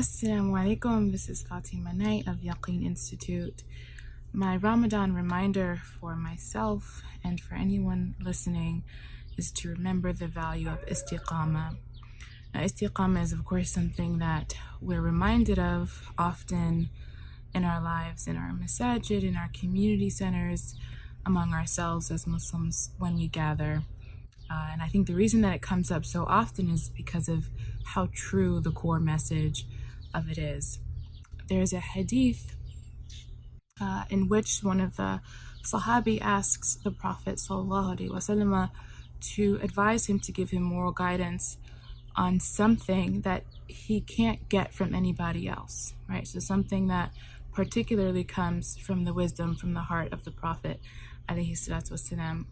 Assalamu alaikum. This is Fatima Knight of Yaqeen Institute. My Ramadan reminder for myself and for anyone listening is to remember the value of istiqama. Now, istiqama is, of course, something that we're reminded of often in our lives, in our masajid, in our community centers, among ourselves as Muslims when we gather. And I think the reason that it comes up so often is because of how true the core message of it is. There's a hadith in which one of the Sahabi asks the Prophet ﷺ to advise him to give him moral guidance on something that he can't get from anybody else, right? So something that particularly comes from the wisdom, from the heart of the Prophet ﷺ.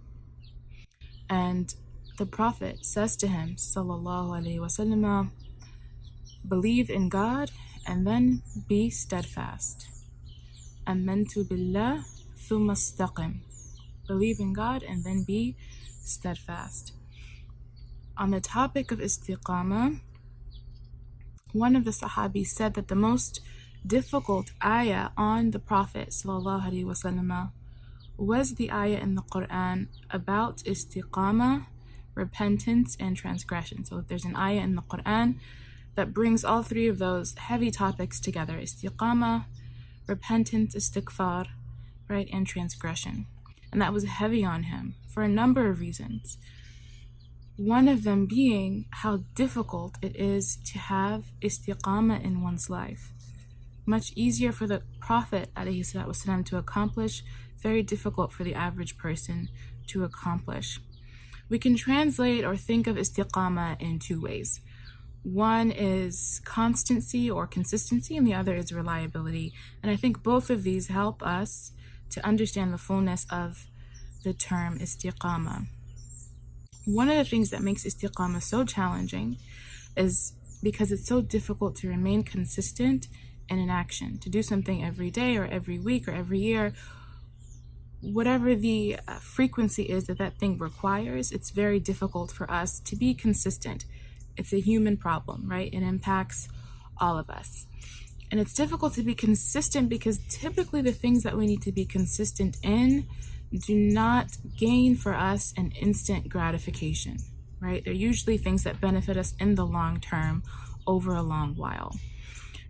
And the Prophet says to him, ﷺ, believe in God and then be steadfast. Amantu billah thumma istaqim. Believe in God and then be steadfast. On the topic of istiqama, one of the Sahabis said that the most difficult ayah on the Prophet ﷺ was the ayah in the Quran about istiqama, repentance, and transgression. So there's an ayah in the Quran that brings all three of those heavy topics together: istiqama, repentance, istighfar, right, and transgression. And that was heavy on him for a number of reasons. One of them being how difficult it is to have istiqama in one's life. Much easier for the Prophet ﷺ to accomplish, very difficult for the average person to accomplish. We can translate or think of istiqama in two ways. One is constancy or consistency, and the other is reliability. And I think both of these help us to understand the fullness of the term istiqama. One of the things that makes istiqama so challenging is because it's so difficult to remain consistent in an action, to do something every day or every week or every year. Whatever the frequency is that that thing requires, it's very difficult for us to be consistent. It's a human problem, right? It impacts all of us. And it's difficult to be consistent because typically the things that we need to be consistent in do not gain for us an instant gratification, right? They're usually things that benefit us in the long term over a long while.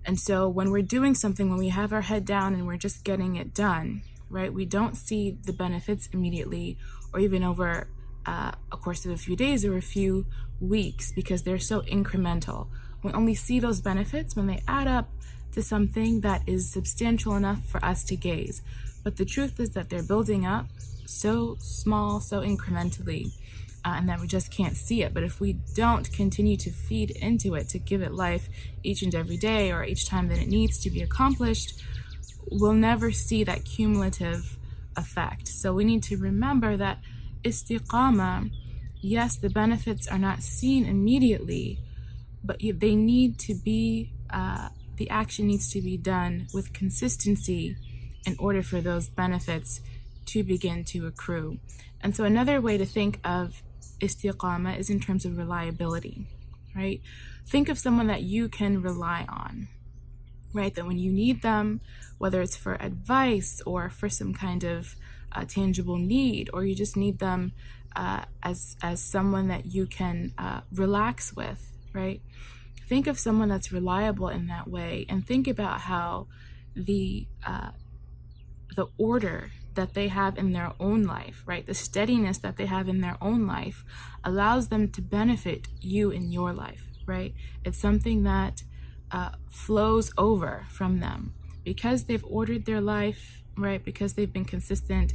And so when we're doing something, when we have our head down and we're just getting it done, right, we don't see the benefits immediately or even over a course of a few days or a few weeks because they're so incremental. We only see those benefits when they add up to something that is substantial enough for us to gaze. But the truth is that they're building up so small, so incrementally, and that we just can't see it. But if we don't continue to feed into it, to give it life each and every day or each time that it needs to be accomplished, we'll never see that cumulative effect. So we need to remember that istiqama, yes, the benefits are not seen immediately, but they need to be, the action needs to be done with consistency in order for those benefits to begin to accrue. And so another way to think of istiqama is in terms of reliability, right? Think of someone that you can rely on, right? That when you need them, whether it's for advice or for some kind of tangible need, or you just need them as someone that you can relax with, right? Think of someone that's reliable in that way, and think about how the order that they have in their own life, right? The steadiness that they have in their own life allows them to benefit you in your life, right? It's something that flows over from them because they've ordered their life, right? Because they've been consistent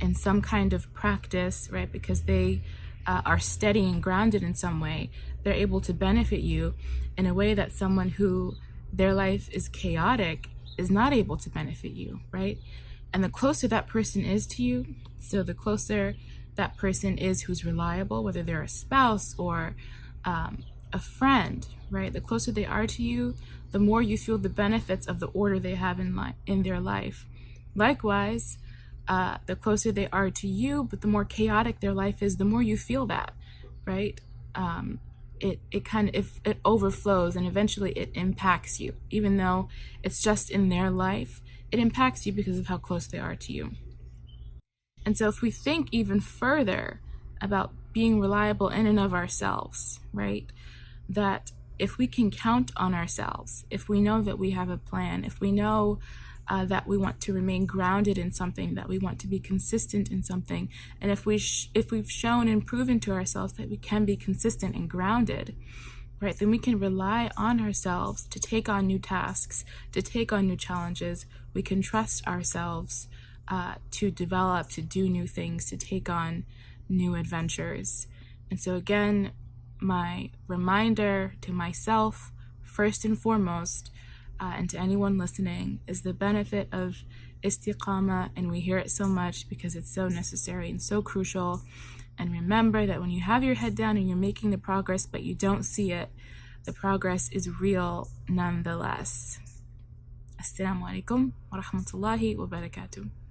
in some kind of practice, right? Because they are steady and grounded in some way, they're able to benefit you in a way that someone who their life is chaotic is not able to benefit you, right? And the closer that person is to you, so the closer that person is who's reliable, whether they're a spouse or a friend, right? The closer they are to you, the more you feel the benefits of the order they have in their life. Likewise, the closer they are to you, but the more chaotic their life is, the more you feel that, right? it overflows, and eventually it impacts you. Even though it's just in their life, it impacts you because of how close they are to you. And so if we think even further about being reliable in and of ourselves, right? That if we can count on ourselves, if we know that we have a plan, if we know that we want to remain grounded in something, that we want to be consistent in something, and if we've shown and proven to ourselves that we can be consistent and grounded, right, then we can rely on ourselves to take on new tasks, to take on new challenges. We can trust ourselves to develop, to do new things, to take on new adventures. And so again, my reminder to myself, first and foremost, and to anyone listening, is the benefit of istiqama, and we hear it so much because it's so necessary and so crucial. And remember that when you have your head down and you're making the progress but you don't see it, the progress is real nonetheless. Assalamu alaikum wa rahmatullahi wa barakatuh.